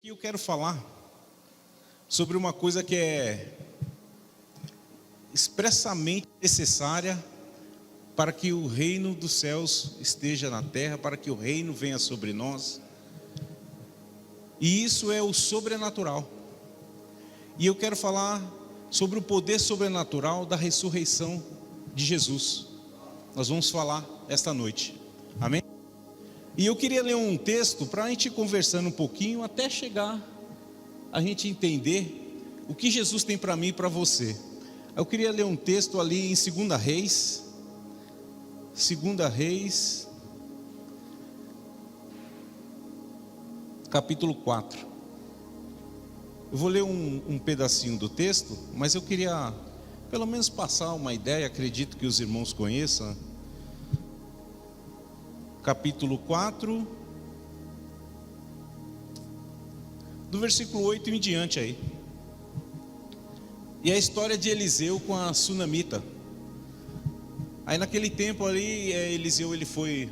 E eu quero falar sobre uma coisa que é expressamente necessária para que o reino dos céus esteja na terra, para que o reino venha sobre nós. E isso é o sobrenatural. E eu quero falar sobre o poder sobrenatural da ressurreição de Jesus. Nós vamos falar esta noite. Amém? E eu queria ler um texto para a gente ir conversando um pouquinho, até chegar a gente entender o que Jesus tem para mim e para você. Eu queria ler um texto ali em 2 Reis, capítulo 4. Eu vou ler um pedacinho do texto, mas eu queria pelo menos passar uma ideia, acredito que os irmãos conheçam. Capítulo 4, do versículo 8 em diante aí. E a história de Eliseu com a sunamita. Aí naquele tempo ali, Eliseu ele foi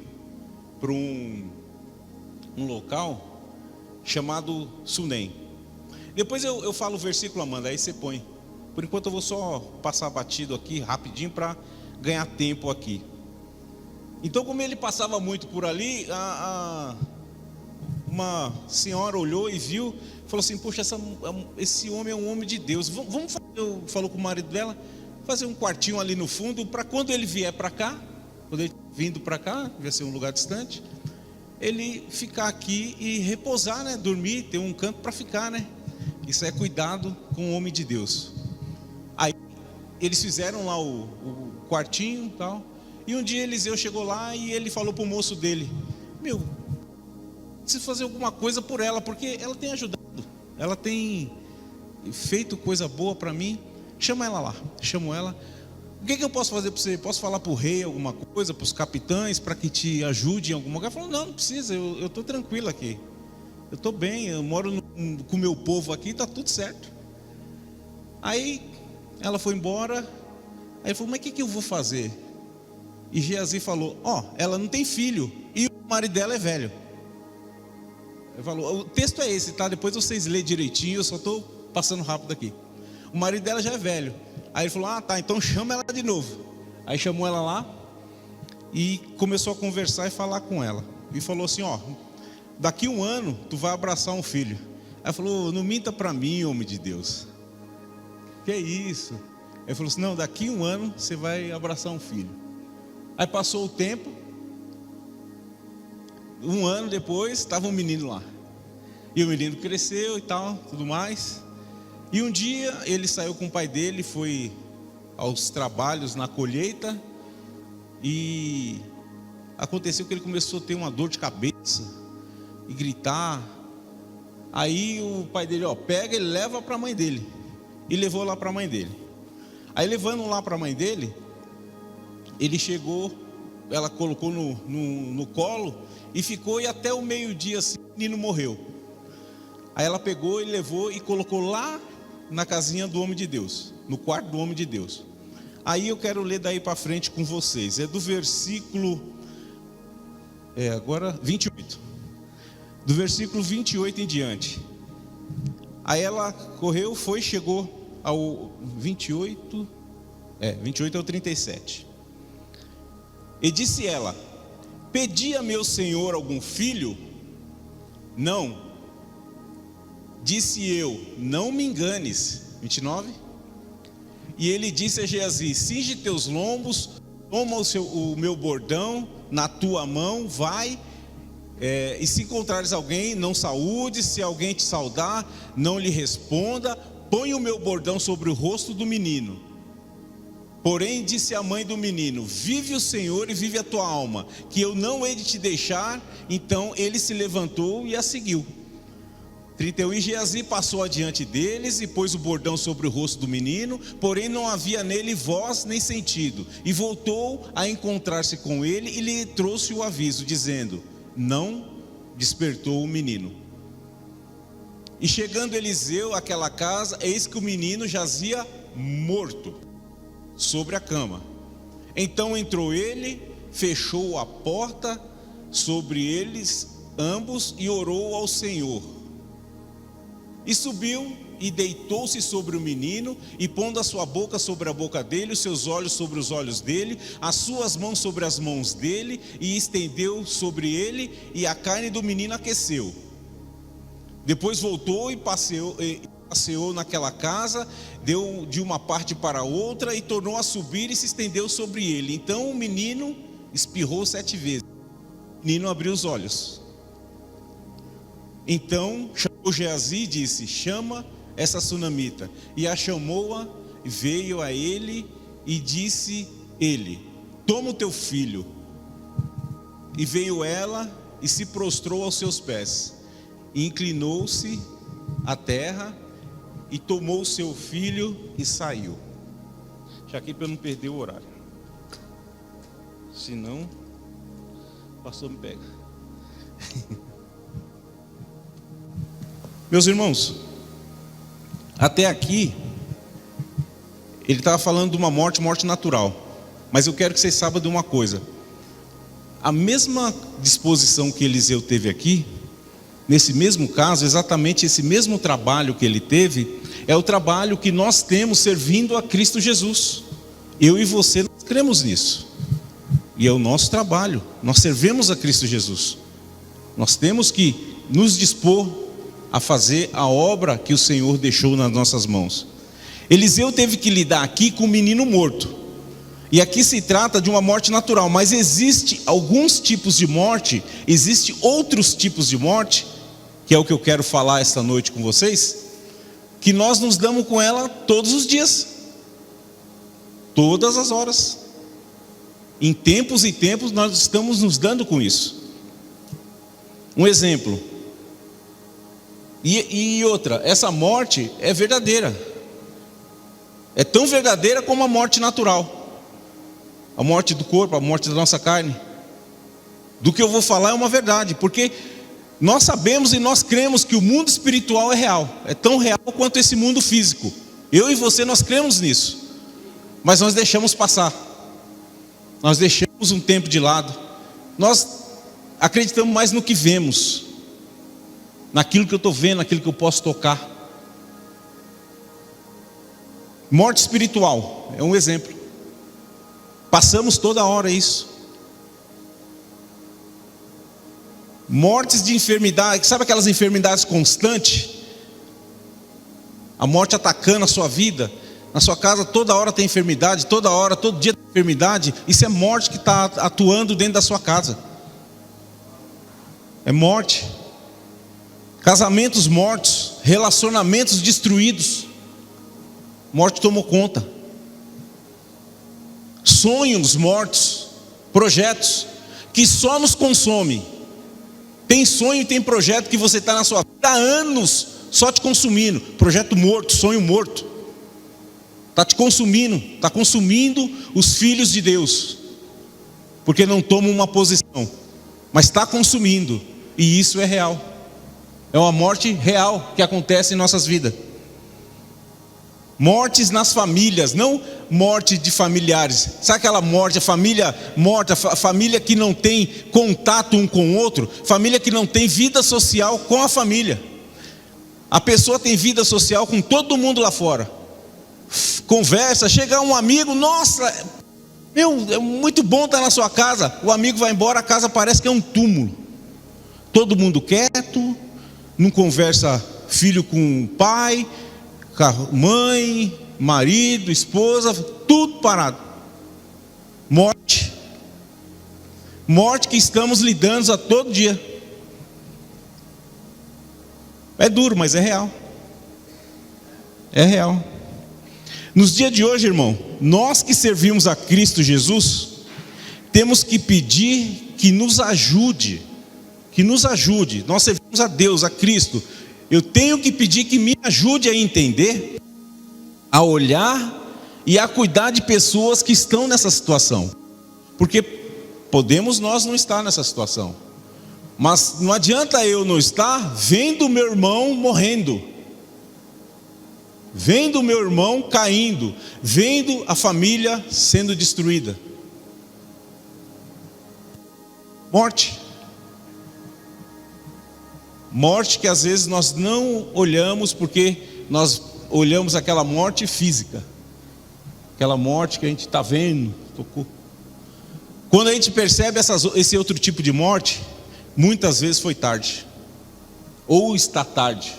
para um local chamado Sunem. Depois eu falo o versículo, Amanda, aí você põe. Por enquanto eu vou só passar batido aqui, rapidinho, para ganhar tempo aqui. Então, como ele passava muito por ali, uma senhora olhou e viu, falou assim: poxa, esse homem é um homem de Deus. Vamos fazer, falou com o marido dela, fazer um quartinho ali no fundo, para quando ele vier para cá, quando ele vindo para cá, vai ser um lugar distante, ele ficar aqui e repousar, né? Dormir, ter um canto para ficar, né? Isso é cuidado com o homem de Deus. Aí eles fizeram lá o quartinho e tal. E um dia Eliseu chegou lá e ele falou para o moço dele: meu, preciso fazer alguma coisa por ela, porque ela tem ajudado, ela tem feito coisa boa para mim. Chama ela lá. Chamou ela. O que eu posso fazer para você? Posso falar para o rei alguma coisa, para os capitães, para que te ajude em algum lugar? Ele falou: não precisa, eu estou tranquilo aqui, eu estou bem, eu moro com o meu povo aqui, está tudo certo. Aí ela foi embora. Aí ele falou: mas o que eu vou fazer? E Geazi falou: ela não tem filho e o marido dela é velho. Ele falou, o texto é esse, tá? Depois vocês lêem direitinho, eu só estou passando rápido aqui. O marido dela já é velho. Aí ele falou: tá, então chama ela de novo. Aí chamou ela lá e começou a conversar e falar com ela. E falou assim: daqui 1 ano tu vai abraçar um filho. Aí falou: não minta para mim, homem de Deus. Que é isso? Ele falou assim: não, daqui 1 ano você vai abraçar um filho. Aí passou o tempo, 1 ano depois, estava um menino lá. E o menino cresceu e tal, tudo mais. E um dia ele saiu com o pai dele, foi aos trabalhos na colheita. E aconteceu que ele começou a ter uma dor de cabeça e gritar. Aí o pai dele, pega e leva para a mãe dele. E levou lá para a mãe dele. Aí levando lá para a mãe dele, ele chegou, ela colocou no colo e ficou, e até o meio-dia assim, o menino morreu. Aí ela pegou e levou e colocou lá na casinha do homem de Deus, no quarto do homem de Deus. Aí eu quero ler daí para frente com vocês, é do versículo, agora 28, do versículo 28 em diante. Aí ela correu, chegou ao 28 ao 37. E disse ela: pedi a meu senhor algum filho? Não. Disse eu: não me enganes. 29. E ele disse a Geazi: cinge teus lombos, toma o meu bordão na tua mão, vai, e se encontrares alguém, não saúdes. Se alguém te saudar, não lhe responda. Põe o meu bordão sobre o rosto do menino. Porém disse a mãe do menino: vive o Senhor e vive a tua alma, que eu não hei de te deixar. Então ele se levantou e a seguiu. 31. E Geazi passou adiante deles e pôs o bordão sobre o rosto do menino, porém não havia nele voz nem sentido. E voltou a encontrar-se com ele e lhe trouxe o aviso, dizendo: não despertou o menino. E chegando Eliseu àquela casa, eis que o menino jazia morto sobre a cama. Então entrou ele, fechou a porta sobre eles ambos e orou ao Senhor. E subiu e deitou-se sobre o menino, e pondo a sua boca sobre a boca dele, os seus olhos sobre os olhos dele, as suas mãos sobre as mãos dele, e estendeu sobre ele, e a carne do menino aqueceu. Depois voltou e passeou naquela casa, deu de uma parte para outra, e tornou a subir e se estendeu sobre ele. Então o menino espirrou 7 vezes. O menino abriu os olhos. Então chamou Geazi e disse: chama essa sunamita. E a chamou-a, veio a ele, e disse ele: toma o teu filho. E veio ela e se prostrou aos seus pés, e inclinou-se à terra, e tomou o seu filho e saiu. Já aqui para eu não perder o horário, senão o pastor me pega. Meus irmãos, até aqui ele estava falando de uma morte natural. Mas eu quero que vocês saibam de uma coisa: a mesma disposição que Eliseu teve aqui, nesse mesmo caso, exatamente esse mesmo trabalho que ele teve, é o trabalho que nós temos servindo a Cristo Jesus. Eu e você, nós cremos nisso, e é o nosso trabalho. Nós servimos a Cristo Jesus. Nós temos que nos dispor a fazer a obra que o Senhor deixou nas nossas mãos. Eliseu teve que lidar aqui com um menino morto, e aqui se trata de uma morte natural, mas existe alguns tipos de morte, existe outros tipos de morte, que é o que eu quero falar esta noite com vocês, que nós nos damos com ela todos os dias, todas as horas, em tempos e tempos nós estamos nos dando com isso. Um exemplo, e outra, essa morte é verdadeira, é tão verdadeira como a morte natural, a morte do corpo, a morte da nossa carne. Do que eu vou falar é uma verdade, porque nós sabemos e nós cremos que o mundo espiritual é real, é tão real quanto esse mundo físico. Eu e você, nós cremos nisso, mas nós deixamos passar, nós deixamos um tempo de lado, nós acreditamos mais no que vemos, naquilo que eu estou vendo, naquilo que eu posso tocar. Morte espiritual é um exemplo. Passamos toda hora isso. Mortes de enfermidade, sabe aquelas enfermidades constantes? A morte atacando a sua vida. Na sua casa toda hora tem enfermidade, toda hora, todo dia tem enfermidade. Isso é morte que está atuando dentro da sua casa. É morte. Casamentos mortos, relacionamentos destruídos. Morte tomou conta. Sonhos mortos, projetos que só nos consomem. Tem sonho e tem projeto que você está na sua vida há anos só te consumindo. Projeto morto, sonho morto. Está te consumindo, está consumindo os filhos de Deus, porque não toma uma posição, mas está consumindo, e isso é real. É uma morte real que acontece em nossas vidas. Mortes nas famílias, não morte de familiares. Sabe aquela morte, a família morta, a família que não tem contato um com o outro, família que não tem vida social com a família. A pessoa tem vida social com todo mundo lá fora, conversa, chega um amigo, nossa, é muito bom estar na sua casa. O amigo vai embora, a casa parece que é um túmulo. Todo mundo quieto, não conversa filho com pai, mãe, marido, esposa, tudo parado. Morte. Morte que estamos lidando a todo dia. É duro, mas é real. É real. Nos dias de hoje, irmão, nós que servimos a Cristo Jesus, temos que pedir que nos ajude. Que nos ajude. Nós servimos a Deus, a Cristo. Eu tenho que pedir que me ajude a entender, a olhar e a cuidar de pessoas que estão nessa situação. Porque podemos nós não estar nessa situação, mas não adianta eu não estar vendo meu irmão morrendo, vendo meu irmão caindo, vendo a família sendo destruída. Morte. Morte que às vezes nós não olhamos, porque nós olhamos aquela morte física, aquela morte que a gente está vendo, tocou. Quando a gente percebe esse outro tipo de morte, muitas vezes foi tarde, ou está tarde.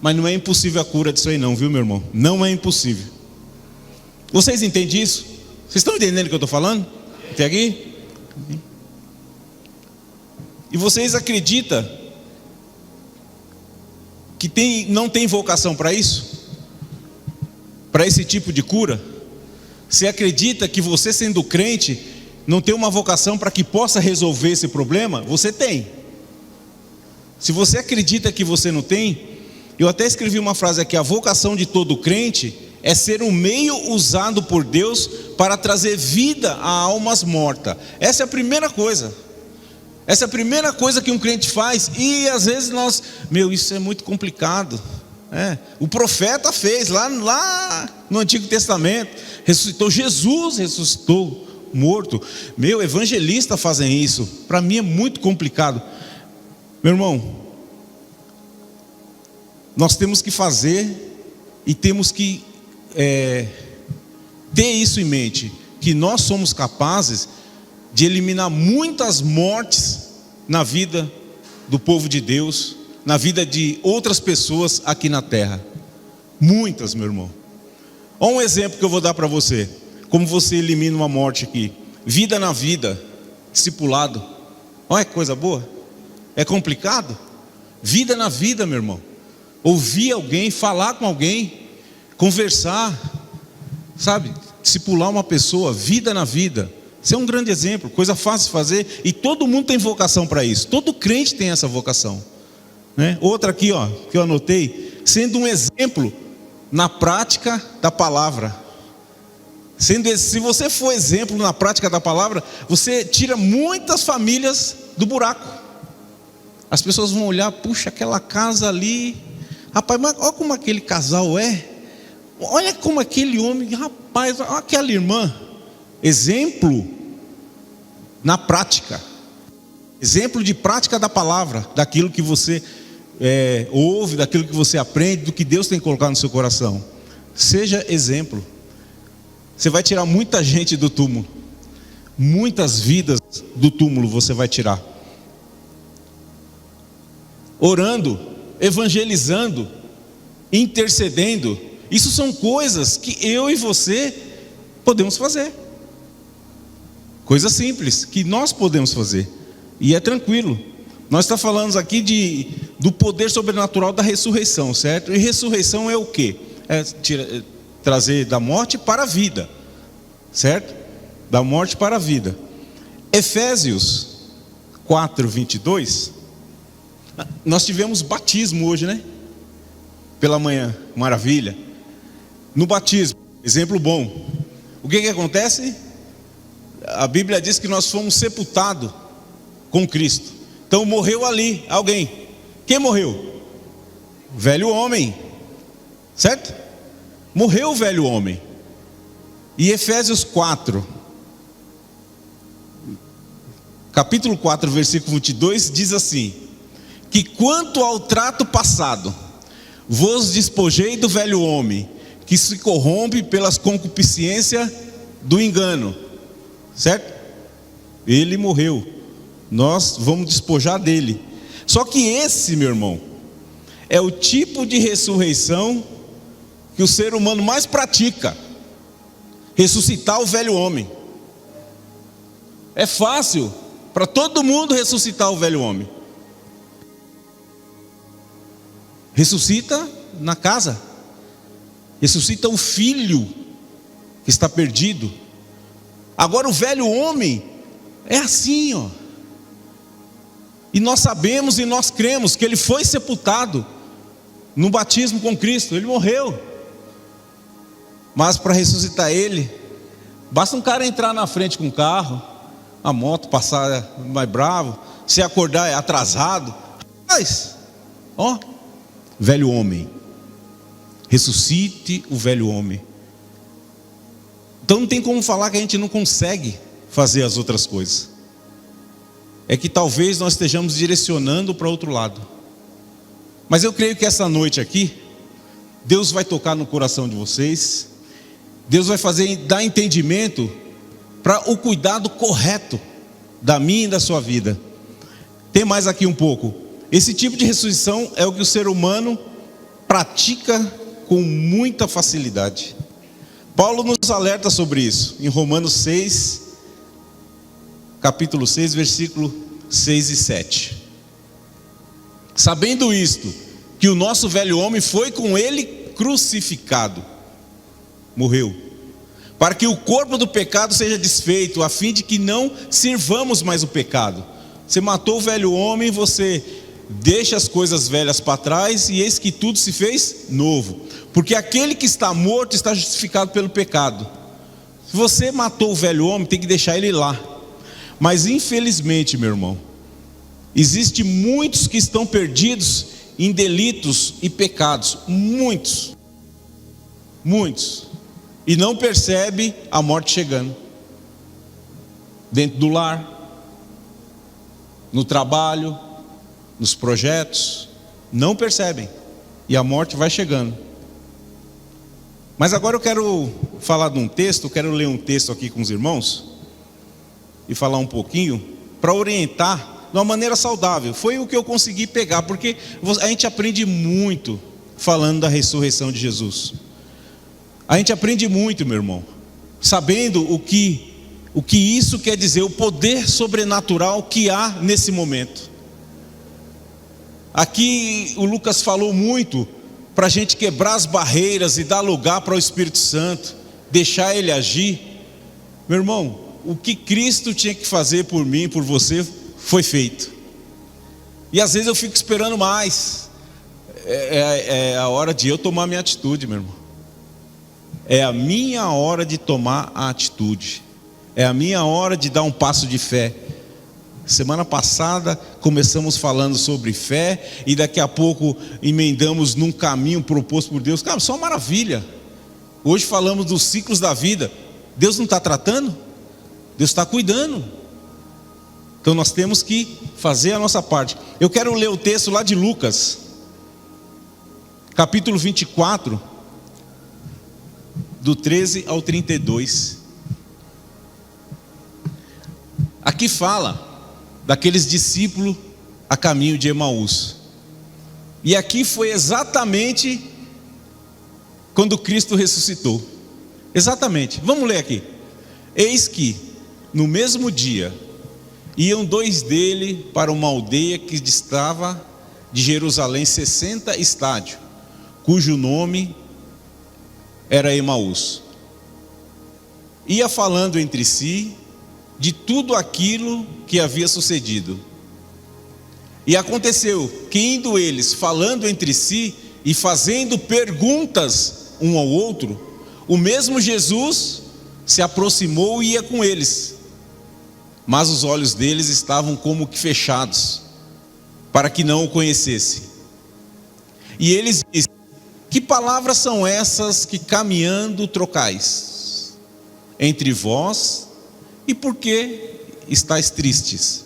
Mas não é impossível a cura disso aí não, viu, meu irmão? Não é impossível. Vocês entendem isso? Vocês estão entendendo o que eu estou falando? Até aqui? E vocês acreditam que não tem vocação para isso? Para esse tipo de cura? Você acredita que você, sendo crente, não tem uma vocação para que possa resolver esse problema? Você tem. Se você acredita que você não tem, eu até escrevi uma frase aqui: a vocação de todo crente é ser um meio usado por Deus para trazer vida a almas mortas. Essa é a primeira coisa. Essa é a primeira coisa que um crente faz. E às vezes isso é muito complicado. O profeta fez lá no Antigo Testamento, ressuscitou, Jesus ressuscitou morto. Evangelistas fazem isso. Para mim é muito complicado. Meu irmão, nós temos que fazer e temos que ter isso em mente, que nós somos capazes de eliminar muitas mortes na vida do povo de Deus, na vida de outras pessoas aqui na terra. Muitas, meu irmão. Olha um exemplo que eu vou dar para você, como você elimina uma morte aqui. Vida na vida, discipulado. Olha que coisa boa. É complicado? Vida na vida, meu irmão. Ouvir alguém, falar com alguém, conversar, sabe? Discipular uma pessoa, vida na vida. Isso é um grande exemplo, coisa fácil de fazer. E todo mundo tem vocação para isso. Todo crente tem essa vocação, né? Outra aqui, que eu anotei: sendo um exemplo na prática da palavra. Se você for exemplo na prática da palavra, você tira muitas famílias do buraco. As pessoas vão olhar: puxa, aquela casa ali, rapaz, mas olha como aquele casal é. Olha como aquele homem, rapaz, olha aquela irmã. Exemplo na prática. Exemplo de prática da palavra, daquilo que você ouve, daquilo que você aprende, do que Deus tem colocado no seu coração. Seja exemplo. Você vai tirar muita gente do túmulo. Muitas vidas do túmulo você vai tirar. Orando, evangelizando, intercedendo. Isso são coisas que eu e você podemos fazer. Coisas simples que nós podemos fazer. E é tranquilo. Nós estamos falando aqui do poder sobrenatural da ressurreição, certo? E ressurreição é o quê? Trazer da morte para a vida, certo? Da morte para a vida. Efésios 4:22. Nós tivemos batismo hoje, né? Pela manhã, maravilha. No batismo, exemplo bom. O que acontece? A Bíblia diz que nós fomos sepultados com Cristo. Então morreu ali alguém. Quem morreu? O velho homem, certo? Morreu o velho homem. E Efésios 4, capítulo 4, versículo 22, diz assim: que quanto ao trato passado, vos despojei do velho homem, que se corrompe pelas concupiscências do engano, certo? Ele morreu, nós vamos despojar dele. Só que esse, meu irmão, é o tipo de ressurreição que o ser humano mais pratica: ressuscitar o velho homem. É fácil para todo mundo ressuscitar o velho homem. Ressuscita na casa, ressuscita o filho que está perdido. Agora o velho homem é assim, E nós sabemos e nós cremos que ele foi sepultado no batismo com Cristo. Ele morreu. Mas para ressuscitar ele, basta um cara entrar na frente com um carro, a moto passar mais bravo, se acordar é atrasado. Mas, velho homem, ressuscite o velho homem. Então não tem como falar que a gente não consegue fazer as outras coisas. É que talvez nós estejamos direcionando para outro lado. Mas eu creio que essa noite aqui, Deus vai tocar no coração de vocês, Deus vai dar entendimento para o cuidado correto da minha e da sua vida. Tem mais aqui um pouco. Esse tipo de ressurreição é o que o ser humano pratica com muita facilidade. Paulo nos alerta sobre isso em Romanos 6, capítulo 6, versículo 6 e 7. Sabendo isto, que o nosso velho homem foi com ele crucificado, morreu, para que o corpo do pecado seja desfeito, a fim de que não sirvamos mais o pecado. Você matou o velho homem, você deixa as coisas velhas para trás, e eis que tudo se fez novo. Porque aquele que está morto está justificado pelo pecado. Se você matou o velho homem, tem que deixar ele lá. Mas infelizmente, meu irmão, existem muitos que estão perdidos em delitos e pecados. Muitos. E não percebe a morte chegando. Dentro do lar, no trabalho, nos projetos, não percebem. E a morte vai chegando. Mas agora eu quero falar de um texto, quero ler um texto aqui com os irmãos e falar um pouquinho para orientar de uma maneira saudável. Foi o que eu consegui pegar, porque a gente aprende muito falando da ressurreição de Jesus. A gente aprende muito, meu irmão, sabendo o que isso quer dizer, o poder sobrenatural que há nesse momento. Aqui o Lucas falou muito para a gente quebrar as barreiras e dar lugar para o Espírito Santo, deixar Ele agir. Meu irmão, o que Cristo tinha que fazer por mim, por você, foi feito. E às vezes eu fico esperando mais. É a hora de eu tomar a minha atitude, meu irmão. É a minha hora de tomar a atitude. É a minha hora de dar um passo de fé. Semana passada começamos falando sobre fé, e daqui a pouco emendamos num caminho proposto por Deus. Cara, isso é uma maravilha. Hoje falamos dos ciclos da vida. Deus não está tratando? Deus está cuidando. Então nós temos que fazer a nossa parte. Eu quero ler o texto lá de Lucas, capítulo 24, do 13 ao 32. Aqui fala daqueles discípulos a caminho de Emaús. E aqui foi exatamente quando Cristo ressuscitou. Exatamente. Vamos ler aqui. Eis que no mesmo dia iam dois dele para uma aldeia que distava de Jerusalém 60 estádios, cujo nome era Emaús. Ia falando entre si de tudo aquilo que havia sucedido. E aconteceu que, indo eles falando entre si e fazendo perguntas um ao outro, o mesmo Jesus se aproximou e ia com eles, mas os olhos deles estavam como que fechados, para que não o conhecessem. E eles disseram: que palavras são essas que caminhando trocais entre vós, e por que estáis tristes?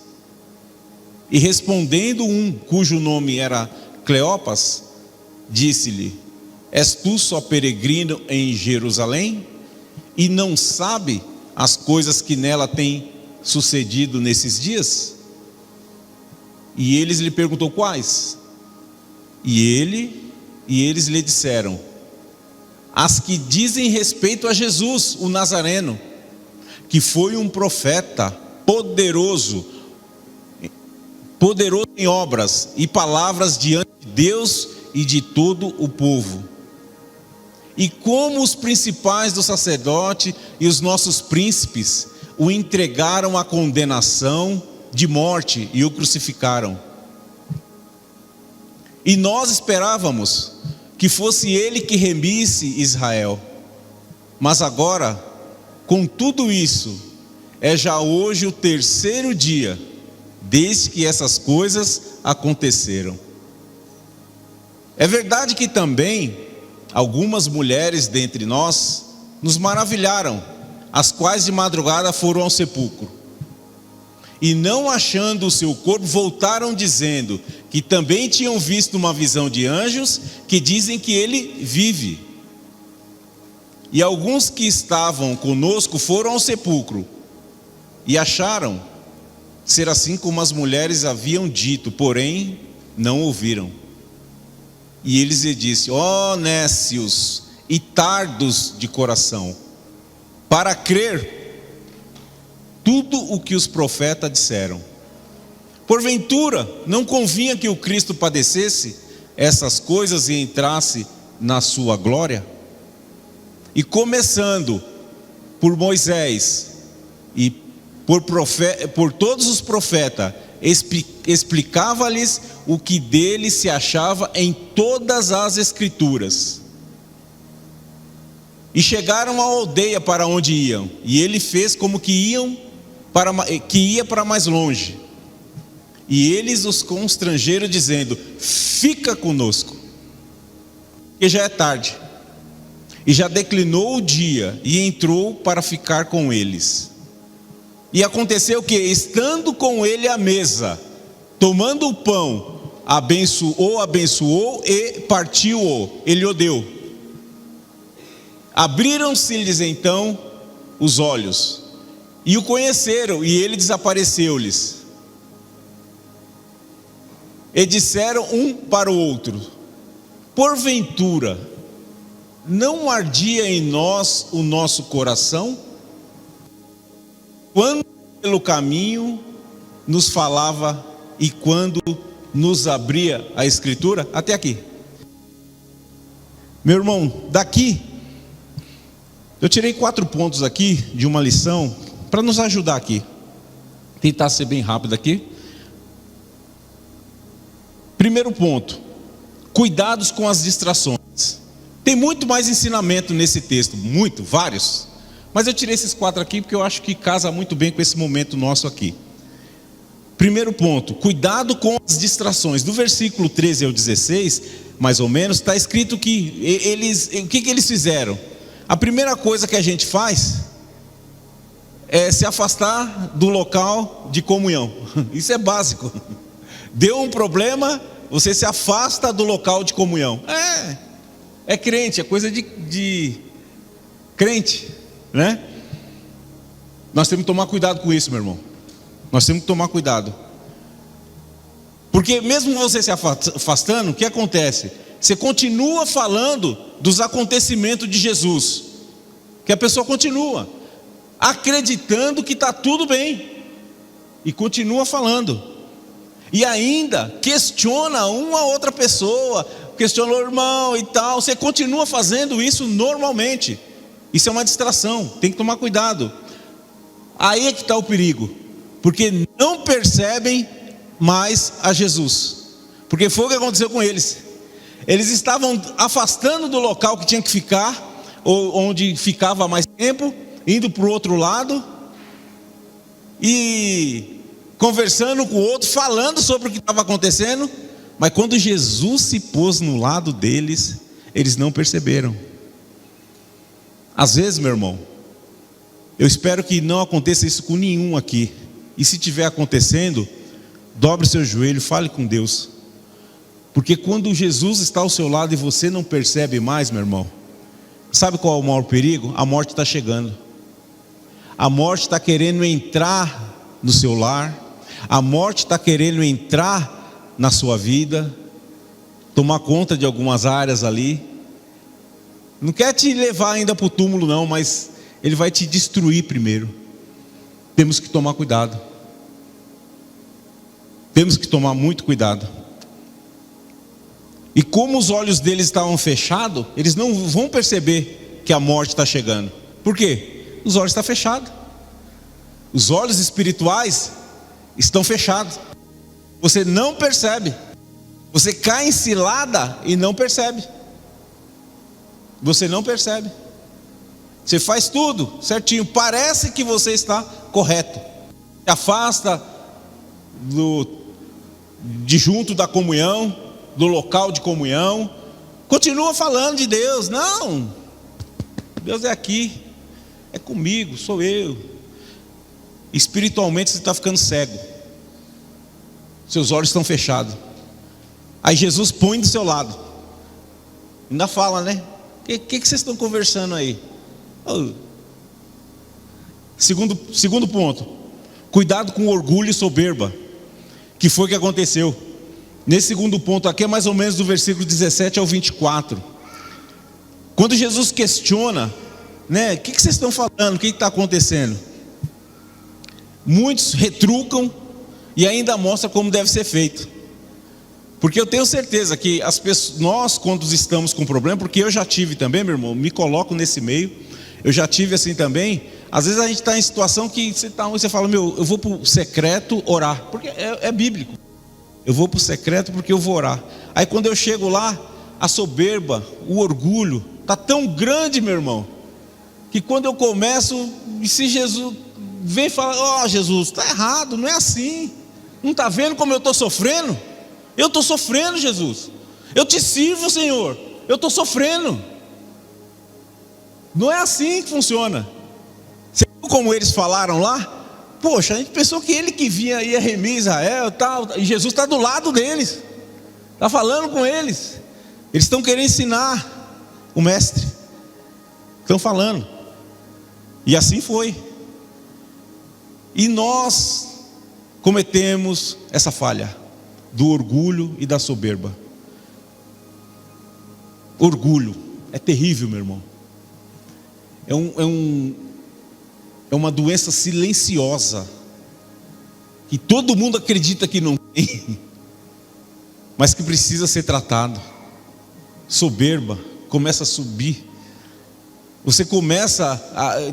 E respondendo um, cujo nome era Cleopas, disse-lhe: és tu só peregrino em Jerusalém, e não sabe as coisas que nela têm sucedido nesses dias? E eles lhe perguntou: quais? E eles lhe disseram: as que dizem respeito a Jesus, o Nazareno, que foi um profeta poderoso em obras e palavras diante de Deus e de todo o povo. E como os principais do sacerdote e os nossos príncipes o entregaram à condenação de morte e o crucificaram. E nós esperávamos que fosse ele que remisse Israel. Mas agora, com tudo isso, é já hoje o terceiro dia desde que essas coisas aconteceram. É verdade que também algumas mulheres dentre nós nos maravilharam, as quais de madrugada foram ao sepulcro e não achando o seu corpo, voltaram dizendo que também tinham visto uma visão de anjos que dizem que ele vive. E alguns que estavam conosco foram ao sepulcro e acharam ser assim como as mulheres haviam dito, porém não ouviram. E eles lhe disse: ó nécios e tardos de coração, para crer tudo o que os profetas disseram. Porventura não convinha que o Cristo padecesse essas coisas e entrasse na sua glória? E começando por Moisés e por todos os profetas, explicava-lhes o que dele se achava em todas as escrituras. E chegaram à aldeia para onde iam, e ele fez como que ia para mais longe. E eles os constrangeram, dizendo: fica conosco, que já é tarde. E já declinou o dia, e entrou para ficar com eles. E aconteceu que, estando com ele à mesa, tomando o pão, abençoou e partiu-o, ele o deu. Abriram-se-lhes então os olhos, e o conheceram, e ele desapareceu-lhes. E disseram um para o outro: porventura não ardia em nós o nosso coração, quando pelo caminho nos falava e quando nos abria a Escritura? Até aqui. Meu irmão, daqui eu tirei 4 pontos aqui de uma lição para nos ajudar aqui. Tentar ser bem rápido aqui. Primeiro ponto: cuidados com as distrações. Tem muito mais ensinamento nesse texto, vários. Mas eu tirei esses 4 aqui porque eu acho que casa muito bem com esse momento nosso aqui. Primeiro ponto: cuidado com as distrações. Do versículo 13 ao 16, mais ou menos, está escrito que o que eles fizeram? A primeira coisa que a gente faz é se afastar do local de comunhão. Isso é básico. Deu um problema, você se afasta do local de comunhão. É crente, é coisa de crente, né? Nós temos que tomar cuidado com isso, meu irmão. Nós temos que tomar cuidado. Porque mesmo você se afastando, o que acontece? Você continua falando dos acontecimentos de Jesus. Que a pessoa continua acreditando que está tudo bem. E continua falando. E ainda questiona uma outra pessoa, questiona o irmão e tal. Você continua fazendo isso normalmente. Isso é uma distração, tem que tomar cuidado. Aí é que está o perigo, porque não percebem mais a Jesus. Porque foi o que aconteceu com eles. Eles estavam afastando do local que tinha que ficar, ou onde ficava mais tempo, indo para o outro lado e conversando com o outro, falando sobre o que estava acontecendo. Mas quando Jesus se pôs no lado deles, eles não perceberam. Às vezes, meu irmão, eu espero que não aconteça isso com nenhum aqui. E se estiver acontecendo, dobre seu joelho, fale com Deus. Porque quando Jesus está ao seu lado e você não percebe mais, meu irmão, sabe qual é o maior perigo? A morte está chegando. A morte está querendo entrar no seu lar. A morte está querendo entrar na sua vida, tomar conta de algumas áreas ali. Não quer te levar ainda para o túmulo não, mas ele vai te destruir primeiro. Temos que tomar cuidado. Temos que tomar muito cuidado. E como os olhos deles estavam fechados, eles não vão perceber que a morte está chegando. Por quê? Os olhos estão fechados. Os olhos espirituais estão fechados. Você não percebe. Você cai em cilada e não percebe. Você não percebe. Você faz tudo certinho. Parece que você está correto. Se afasta de junto da comunhão, do local de comunhão. Continua falando de Deus. Não, Deus é aqui, é comigo, sou eu. espiritualmente você está ficando cego, seus olhos estão fechados. Aí Jesus põe do seu lado, ainda fala, né? O que vocês estão conversando aí? Segundo ponto, cuidado com orgulho e soberba, que foi o que aconteceu. Nesse segundo ponto aqui é mais ou menos do versículo 17 ao 24. Quando Jesus questiona, né? O que vocês estão falando? O que está acontecendo? Muitos retrucam e ainda mostram como deve ser feito. Porque eu tenho certeza que as pessoas, nós quando estamos com problema, porque eu já tive também, meu irmão, me coloco nesse meio, eu já tive assim também. Às vezes a gente está em situação que você fala, eu vou para o secreto orar, porque é bíblico. Eu vou para o secreto porque eu vou orar. Aí quando eu chego lá, a soberba, o orgulho, está tão grande, meu irmão, que quando eu começo, e se Jesus vem e fala, Jesus, está errado, não é assim. Não está vendo como eu estou sofrendo? Eu estou sofrendo, Jesus. Eu te sirvo, Senhor. Eu estou sofrendo. Não é assim que funciona. Você viu como eles falaram lá? Poxa, a gente pensou que ele que vinha ia remir Israel e tal, e Jesus está do lado deles, está falando com eles. Eles estão querendo ensinar o mestre, estão falando. E assim foi. E nós cometemos essa falha do orgulho e da soberba. Orgulho é terrível, meu irmão. É uma doença silenciosa, que todo mundo acredita que não tem, mas que precisa ser tratado. Soberba começa a subir. Você começa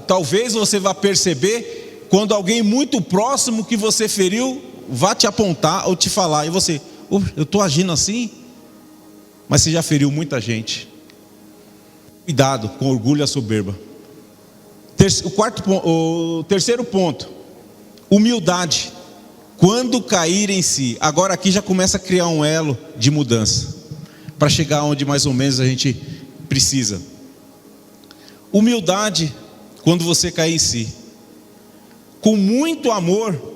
talvez você vá perceber quando alguém muito próximo que você feriu vá te apontar ou te falar, e você, eu estou agindo assim, mas você já feriu muita gente. Cuidado com o orgulho e a soberba. O terceiro ponto, humildade. Quando cair em si, agora aqui já começa a criar um elo de mudança, para chegar onde mais ou menos a gente precisa. Humildade, quando você cair em si, com muito amor.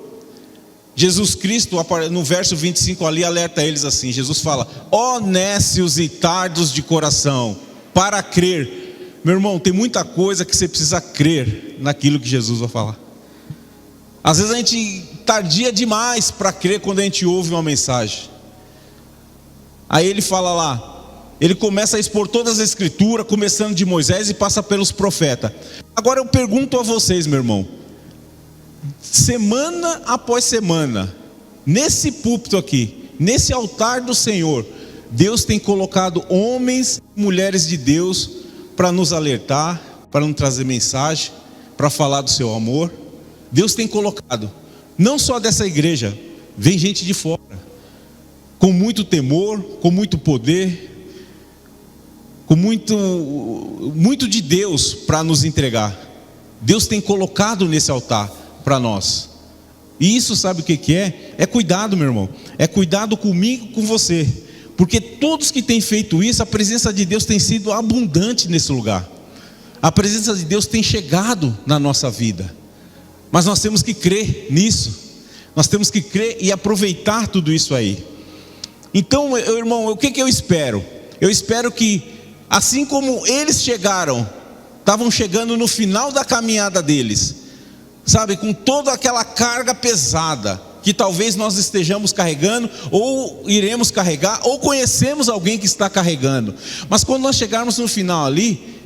Jesus Cristo, no verso 25 ali, alerta eles assim. Jesus fala, ó nécios e tardos de coração, para crer. Meu irmão, tem muita coisa que você precisa crer naquilo que Jesus vai falar. Às vezes a gente tardia demais para crer quando a gente ouve uma mensagem. Aí ele fala lá, ele começa a expor todas as escrituras, começando de Moisés e passa pelos profetas. Agora eu pergunto a vocês, meu irmão, semana após semana, nesse púlpito aqui, nesse altar do Senhor, Deus tem colocado homens e mulheres de Deus para nos alertar, para nos trazer mensagem, para falar do seu amor. Deus tem colocado, não só dessa igreja, vem gente de fora, com muito temor, com muito poder, com muito de Deus para nos entregar. Deus tem colocado nesse altar para nós. E isso sabe o que é? É cuidado, meu irmão. É cuidado comigo, com você. Porque todos que têm feito isso, a presença de Deus tem sido abundante nesse lugar. A presença de Deus tem chegado na nossa vida. Mas nós temos que crer nisso. Nós temos que crer e aproveitar tudo isso aí. Então, meu irmão, o que eu espero? Eu espero que, assim como eles chegaram, estavam chegando no final da caminhada deles, sabe, com toda aquela carga pesada, que talvez nós estejamos carregando, ou iremos carregar, ou conhecemos alguém que está carregando. Mas quando nós chegarmos no final ali,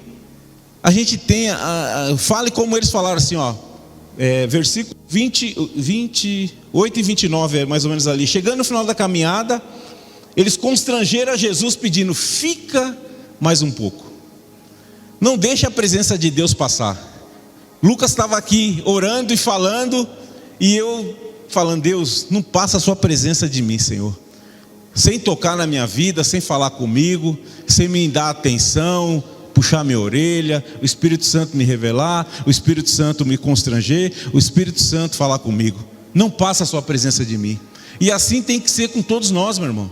a gente tenha, fale como eles falaram assim, versículo 28 e 29, mais ou menos ali. Chegando no final da caminhada, eles constrangeram a Jesus pedindo, fica mais um pouco. Não deixe a presença de Deus passar. Lucas estava aqui orando e falando, e eu falando, Deus, não passa a sua presença de mim, Senhor, sem tocar na minha vida, sem falar comigo, sem me dar atenção, puxar minha orelha, o Espírito Santo me revelar, o Espírito Santo me constranger, o Espírito Santo falar comigo. Não passa a sua presença de mim. E assim tem que ser com todos nós, meu irmão.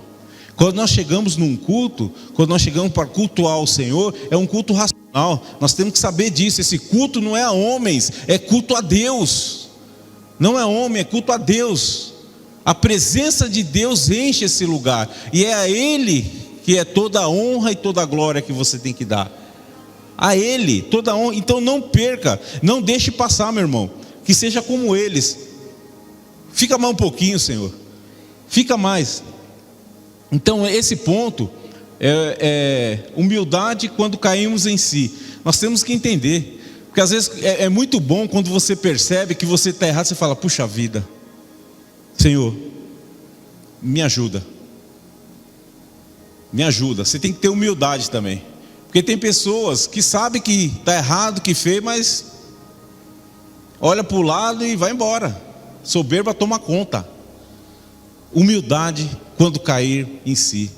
Quando nós chegamos num culto, quando nós chegamos para cultuar o Senhor, é um culto racional. Nós temos que saber disso. Esse culto não é a homens, é culto a Deus. Não é homem, é culto a Deus. A presença de Deus enche esse lugar, e é a Ele que é toda a honra e toda a glória que você tem que dar. A Ele, toda a honra. Então não perca, não deixe passar, meu irmão. Que seja como eles. Fica mais um pouquinho, Senhor. Fica mais. Então esse ponto é humildade quando caímos em si. Nós temos que entender. Porque às vezes é muito bom quando você percebe que você está errado. Você fala, puxa vida, Senhor, me ajuda. Me ajuda. Você tem que ter humildade também. Porque tem pessoas que sabem que está errado, que fez, mas olha para o lado e vai embora. Soberba toma conta. Humildade quando cair em si.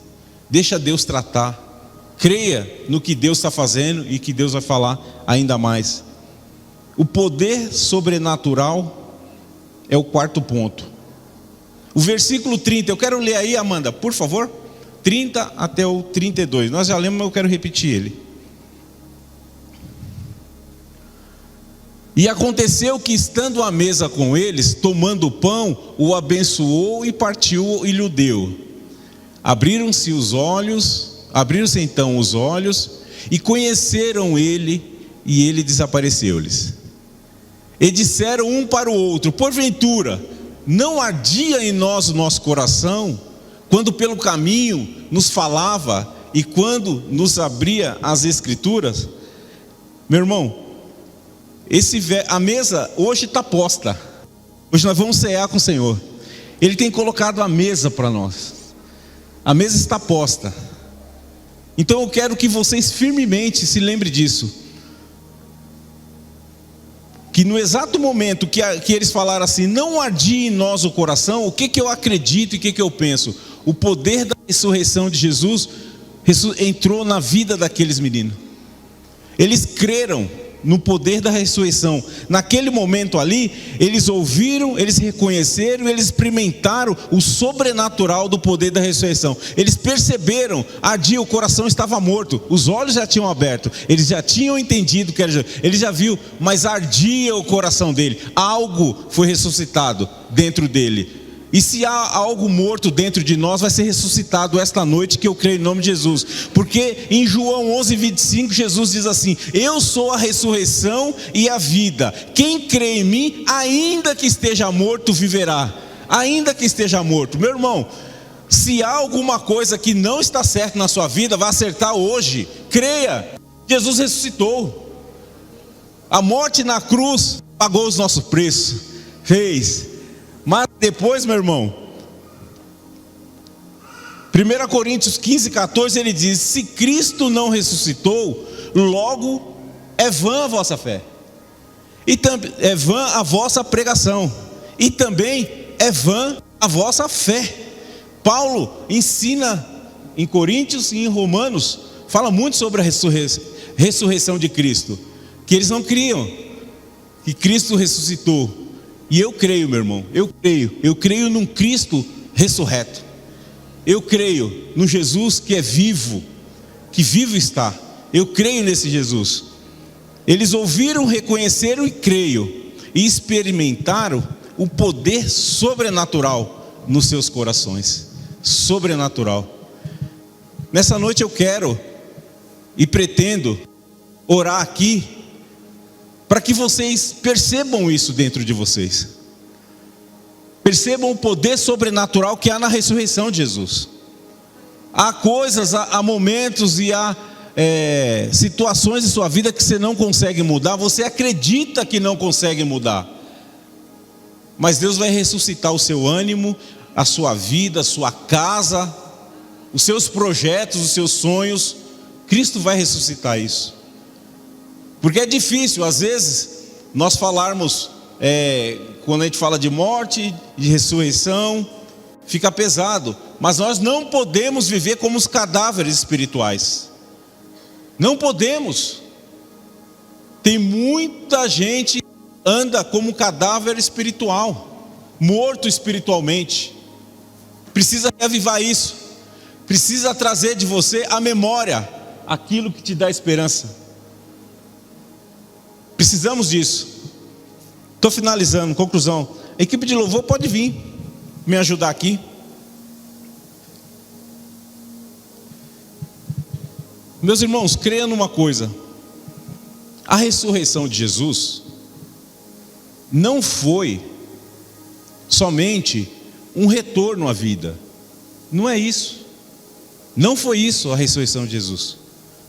Deixa Deus tratar. Creia no que Deus está fazendo e que Deus vai falar ainda mais. O poder sobrenatural é o quarto ponto. O versículo 30, eu quero ler aí, Amanda, por favor. 30 até o 32. Nós já lemos, mas eu quero repetir ele. E aconteceu que, estando à mesa com eles, tomando o pão, o abençoou e partiu e lhe deu. Abriram-se então os olhos, e conheceram ele, e ele desapareceu-lhes. E disseram um para o outro: porventura, não ardia em nós o nosso coração, quando pelo caminho nos falava, e quando nos abria as Escrituras? Meu irmão, a mesa hoje está posta. Hoje nós vamos cear com o Senhor. Ele tem colocado a mesa para nós. A mesa está posta. Então eu quero que vocês firmemente se lembrem disso. Que no exato momento que eles falaram assim, não ardia em nós o coração, o que eu acredito e o que eu penso? O poder da ressurreição de Jesus entrou na vida daqueles meninos. Eles creram no poder da ressurreição. Naquele momento ali, eles ouviram, eles reconheceram, eles experimentaram o sobrenatural do poder da ressurreição. Eles perceberam, ardia, o coração estava morto, os olhos já tinham aberto, eles já tinham entendido que era Jesus. Ele já viu, mas ardia o coração dele. Algo foi ressuscitado dentro dele. E se há algo morto dentro de nós, vai ser ressuscitado esta noite, que eu creio em nome de Jesus. Porque em João 11:25, Jesus diz assim: eu sou a ressurreição e a vida. Quem crê em mim, ainda que esteja morto, viverá. Ainda que esteja morto. Meu irmão, se há alguma coisa que não está certa na sua vida, vai acertar hoje. Creia, Jesus ressuscitou. A morte na cruz pagou os nossos preços. Fez. Mas depois, meu irmão, 1 Coríntios 15:14, ele diz: se Cristo não ressuscitou, logo é vã a vossa fé, e é vã a vossa pregação, e também é vã a vossa fé. Paulo ensina em Coríntios e em Romanos, fala muito sobre a ressurreição de Cristo, que eles não criam que Cristo ressuscitou. E eu creio, meu irmão, eu creio num Cristo ressurreto. Eu creio no Jesus que é vivo, que vivo está. Eu creio nesse Jesus. Eles ouviram, reconheceram e creio, e experimentaram o poder sobrenatural nos seus corações. Sobrenatural. Nessa noite eu quero e pretendo orar aqui, para que vocês percebam isso dentro de vocês. Percebam o poder sobrenatural que há na ressurreição de Jesus. Há coisas, há momentos e há situações em sua vida que você não consegue mudar. Você acredita que não consegue mudar, mas Deus vai ressuscitar o seu ânimo, a sua vida, a sua casa, os seus projetos, os seus sonhos. Cristo vai ressuscitar isso. Porque é difícil, às vezes, nós falarmos, quando a gente fala de morte, de ressurreição, fica pesado. Mas nós não podemos viver como os cadáveres espirituais. Não podemos. Tem muita gente que anda como cadáver espiritual, morto espiritualmente. Precisa reavivar isso. Precisa trazer de você a memória, aquilo que te dá esperança. Precisamos disso. Estou finalizando, conclusão. A equipe de louvor pode vir me ajudar aqui. Meus irmãos, creia numa coisa: a ressurreição de Jesus não foi somente um retorno à vida. Não é isso. Não foi isso a ressurreição de Jesus.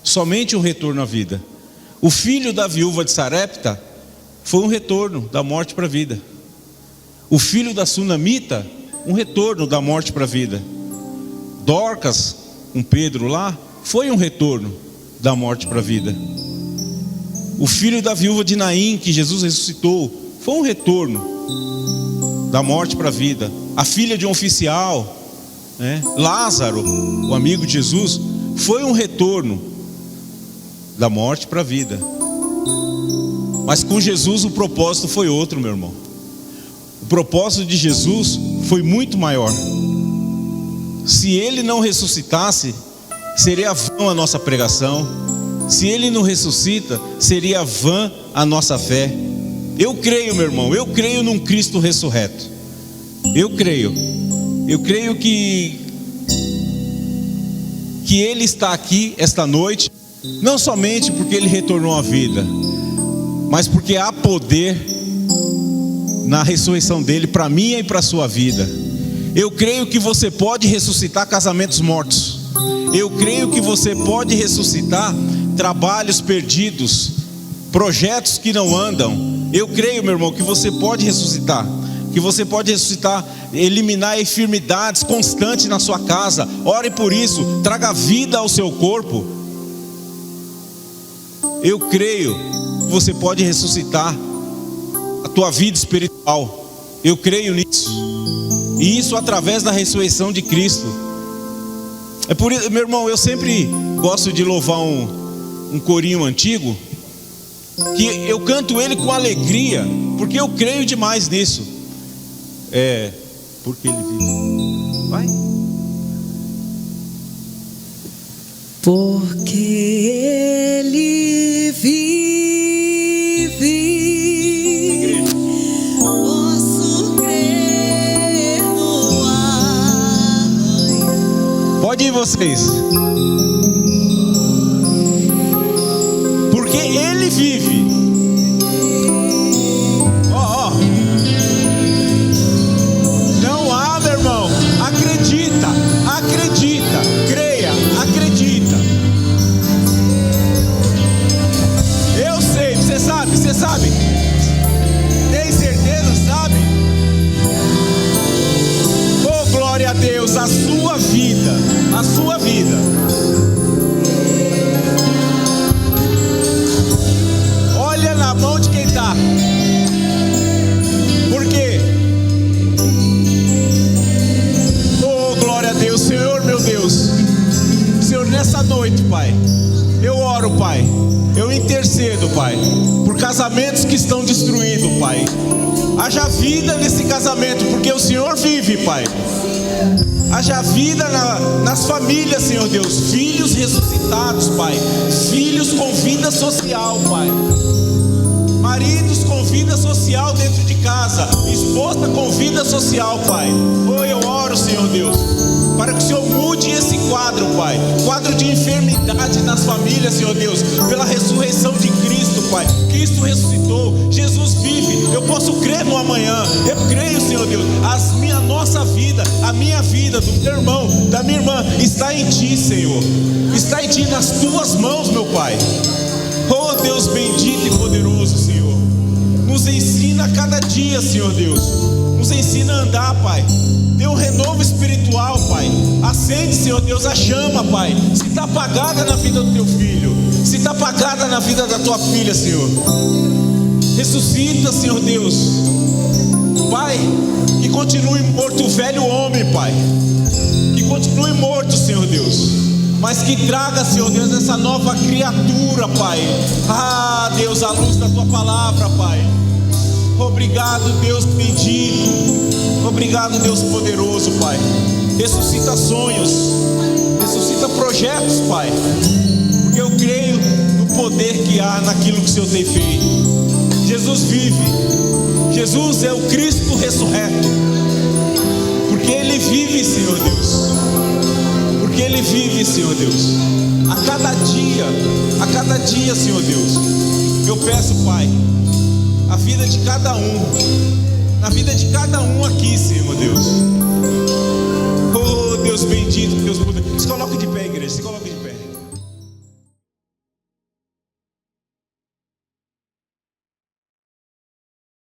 Somente um retorno à vida. O filho da viúva de Sarepta foi um retorno da morte para a vida. O filho da sunamita, um retorno da morte para a vida. Dorcas, com Pedro lá, foi um retorno da morte para a vida. O filho da viúva de Naim, que Jesus ressuscitou, foi um retorno da morte para a vida. A filha de um oficial, Lázaro, o amigo de Jesus, foi um retorno da morte para a vida. Mas com Jesus o propósito foi outro, meu irmão. O propósito de Jesus foi muito maior. Se Ele não ressuscitasse, seria vã a nossa pregação. Se Ele não ressuscita, seria vã a nossa fé. Eu creio, meu irmão, eu creio num Cristo ressurreto. Eu creio que Ele está aqui esta noite, não somente porque Ele retornou à vida, mas porque há poder na ressurreição dele para a minha e para a sua vida. Eu creio que você pode ressuscitar casamentos mortos. Eu creio que você pode ressuscitar trabalhos perdidos, projetos que não andam. Eu creio, meu irmão, que você pode ressuscitar. Que você pode ressuscitar, eliminar enfermidades constantes na sua casa. Ore por isso, traga vida ao seu corpo. Eu creio que você pode ressuscitar a tua vida espiritual. Eu creio nisso. E isso através da ressurreição de Cristo. É por isso, meu irmão, eu sempre gosto de louvar um corinho antigo, que eu canto ele com alegria, porque eu creio demais nisso. Porque Ele vive. Vai. Porque Ele vive, posso crer no amanhã. Pode ir vocês. Porque Ele vive. Não há, meu irmão. Acredita, creia, acredita. Eu sei, você sabe. Tem certeza, sabe? Oh, glória a Deus, a sua vida. Olha na mão de quem está. Por quê? Oh, glória a Deus, Senhor, meu Deus. Senhor, nessa noite, Pai, eu oro, Pai, eu intercedo, Pai, por casamentos que estão destruídos, Pai. Haja vida nesse casamento, porque o Senhor vive, Pai. Haja vida nas famílias, Senhor Deus. Filhos ressuscitados, Pai. Filhos com vida social, Pai. Maridos com vida social dentro de casa. Esposa com vida social, Pai. Oh, eu oro, Senhor Deus, para que o Senhor mude esse quadro, Pai. Quadro de enfermidade nas famílias, Senhor Deus. Pela ressurreição de Cristo, Pai. Cristo ressuscitou. Jesus vive. Eu posso crer no amanhã. Eu creio, Senhor Deus. A nossa vida, a minha vida, do meu irmão, da minha irmã, está em Ti, Senhor. Está em Ti, nas Tuas mãos, meu Pai. Oh, Deus bendito e poderoso, Senhor. Nos ensina a cada dia, Senhor Deus. Nos ensina a andar, Pai. Dê um renovo espiritual, Pai. Acende, Senhor Deus, a chama, Pai. Se está apagada na vida do Teu filho, se está apagada na vida da Tua filha, Senhor, ressuscita, Senhor Deus. Pai, que continue morto o velho homem, Pai. Que continue morto, Senhor Deus, mas que traga, Senhor Deus, essa nova criatura, Pai. Ah, Deus, a luz da Tua palavra, Pai. Obrigado, Deus bendito. Obrigado, Deus poderoso, Pai. Ressuscita sonhos, ressuscita projetos, Pai, porque eu creio no poder que há naquilo que o Senhor tem feito. Jesus vive. Jesus é o Cristo ressurreto. Porque Ele vive, Senhor Deus. Porque Ele vive, Senhor Deus. A cada dia, Senhor Deus, eu peço, Pai, a vida de cada um, na vida de cada um aqui, Senhor Deus,